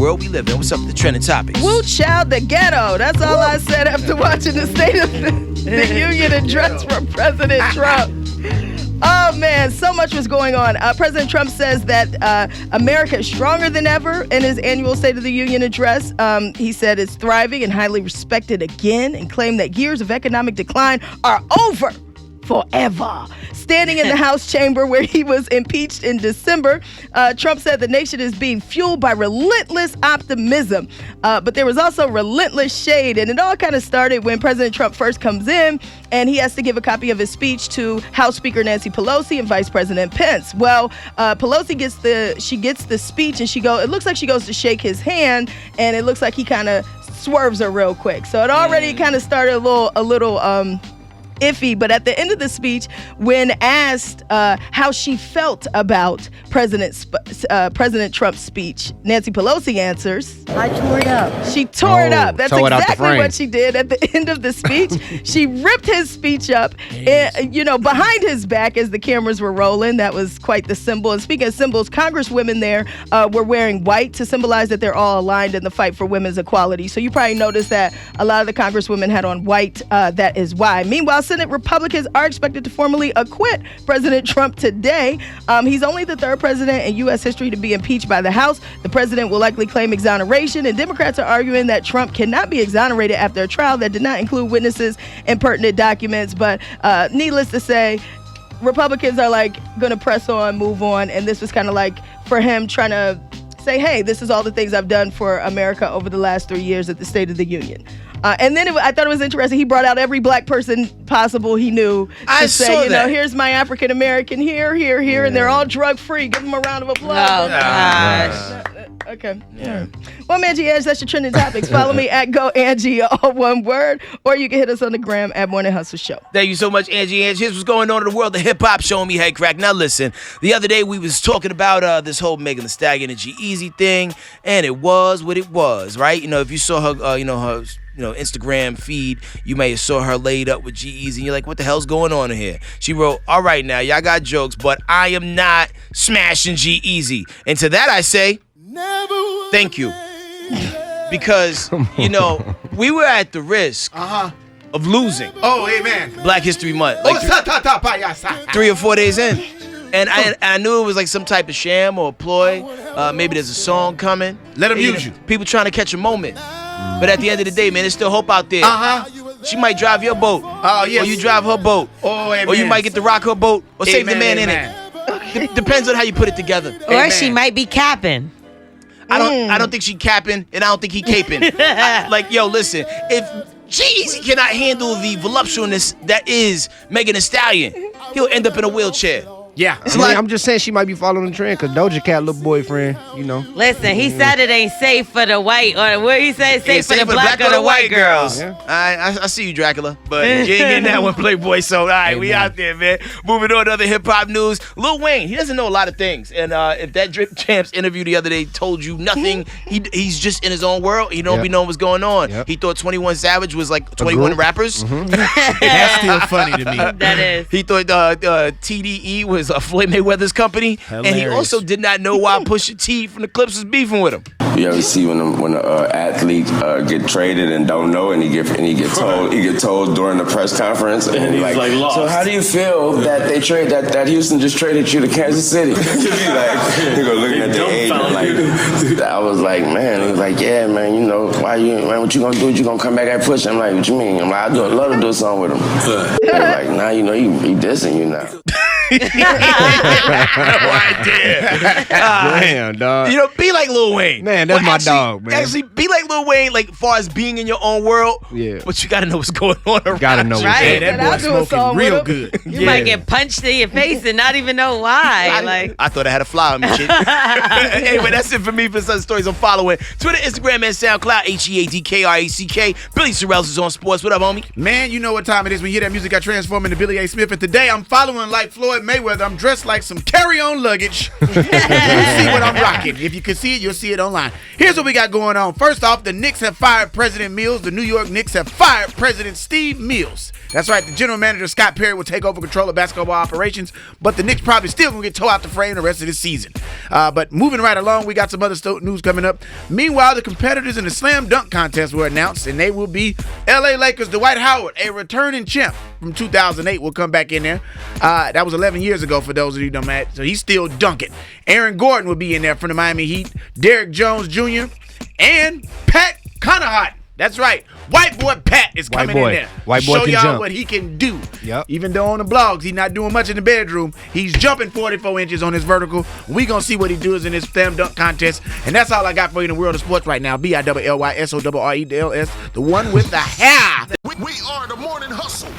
world we live in. What's up with the trending topics? Woo child, the ghetto. That's all I said after watching the State of the Union address from President Trump. Oh, man, so much was going on. President Trump says that America is stronger than ever in his annual State of the Union address. He said it's thriving and highly respected again, and claimed that years of economic decline are over forever. Standing in the House chamber where he was impeached in December, Trump said the nation is being fueled by relentless optimism. But there was also relentless shade, and it all kind of started when President Trump first comes in and he has to give a copy of his speech to House Speaker Nancy Pelosi and Vice President Pence. Well, Pelosi gets the speech, and it looks like she goes to shake his hand, and it looks like he kind of swerves her real quick. So it already kind of started a little iffy. But at the end of the speech, when asked how she felt about President Trump's speech, Nancy Pelosi answers, I tore it up. She tore it up. That's exactly what she did at the end of the speech. She ripped his speech up, behind his back as the cameras were rolling. That was quite the symbol. And speaking of symbols, Congresswomen there were wearing white to symbolize that they're all aligned in the fight for women's equality. So you probably noticed that a lot of the Congresswomen had on white. That is why. Meanwhile, Senate Republicans are expected to formally acquit President Trump today. He's only the third president in U.S. history to be impeached by the House. The president will likely claim exoneration, and Democrats are arguing that Trump cannot be exonerated after a trial that did not include witnesses and pertinent documents. But needless to say, Republicans are going to press on, move on, and this was kind of like for him trying to say, hey, this is all the things I've done for America over the last 3 years at the State of the Union. And then I thought it was interesting. He brought out every black person possible he knew to say, here's my African American here, and they're all drug free. Give them a round of applause. Oh, gosh. Okay. Yeah. Well, Angie Edge, that's your trending topics. Follow me at GoAngie, all one word, or you can hit us on the gram at Morning Hustle Show. Thank you so much, Angie. Here's what's going on in the world of hip hop. Showing me head crack. Now listen, the other day we was talking about this whole Megan Thee Stallion and G-Eazy thing, and it was what it was, right? If you saw her, her Instagram feed, you may have saw her laid up with G-Eazy, and you're like, what the hell's going on in here? She wrote, all right now, y'all got jokes, but I am not smashing G-Eazy. And to that I say, thank you. Because, we were at the risk of losing. Oh, amen. Black History Month. 3 or 4 days in. And I knew it was like some type of sham or a ploy. Maybe there's a song coming. Let them use you. People trying to catch a moment. But at the end of the day, man, there's still hope out there. She might drive your boat. Oh, yes. Or you drive her boat. Oh, amen. Or you might get to rock her boat. Or save the man in it. Depends on how you put it together. Or she might be capping. I don't think she capping, and I don't think he caping. Listen, if G-Eazy cannot handle the voluptuousness that is Megan Thee Stallion, he'll end up in a wheelchair. Yeah. I'm just saying she might be following the trend because Doja Cat little boyfriend, Listen, he said it ain't safe for the white, or what he say, safe for the black or the white girls. Yeah. I see you, Dracula, but you ain't getting that one, Playboy. So, all right, we out there, man. Moving on to other hip-hop news. Lil Wayne, he doesn't know a lot of things. And if that Drip Champs interview the other day told you nothing, he's just in his own world. He don't be knowing what's going on. Yep. He thought 21 Savage was like 21 rappers. Mm-hmm. That's still funny to me. That is. He thought TDE was Floyd Mayweather's company. Hilarious. And he also did not know why Pusha T from the Clips was beefing with him. You ever see when an athlete get traded and don't know, and he get told during the press conference, and he's like lost. So how do you feel that they trade that Houston just traded you to Kansas City? He go looking at the agent I was like, man. He was like, yeah, man. Why what you gonna do? You gonna come back and push? I'm like, what you mean? I'm like, I'd love to do something with him. He was like, nah, he dissing you now. No idea. Damn, dog. Be like Lil Wayne. Man, that's my dog, man. Actually, be like Lil Wayne, like far as being in your own world. Yeah. But you gotta know what's going on around. Gotta know what's right. That boy smoking real good. You might get punched in your face and not even know why. I thought I had a fly on me, shit. Anyway, that's it for me. For some stories I'm following Twitter, Instagram, and SoundCloud. HEADKRACK. Billy Sorrells is on sports. What up, homie? Man, you know what time it is when you hear that music got transformed into Billy A. Smith. And today I'm following like Floyd Floyd Mayweather, I'm dressed like some carry-on luggage. You'll see what I'm rocking. If you can see it, you'll see it online. Here's what we got going on. First off, the Knicks have fired President Mills. The New York Knicks have fired President Steve Mills. That's right. The general manager, Scott Perry, will take over control of basketball operations, but the Knicks probably still going to get towed out the frame the rest of this season. But moving right along, we got some other news coming up. Meanwhile, the competitors in the slam dunk contest were announced, and they will be L.A. Lakers' Dwight Howard, a returning champ from 2008, will come back in there. That was 11 years ago for those of you who don't know. So he's still dunking. Aaron Gordon will be in there from the Miami Heat, Derrick Jones Jr., and Pat Connaughton. That's right. White boy Pat is coming in there. White boy show can y'all jump. what he can do. Yep. Even though on the blogs, he's not doing much in the bedroom, he's jumping 44 inches on his vertical. We going to see what he does in this slam dunk contest. And that's all I got for you in the world of sports right now. BILLYSORREDLS, the one with the hair. We are the Morning Hustle.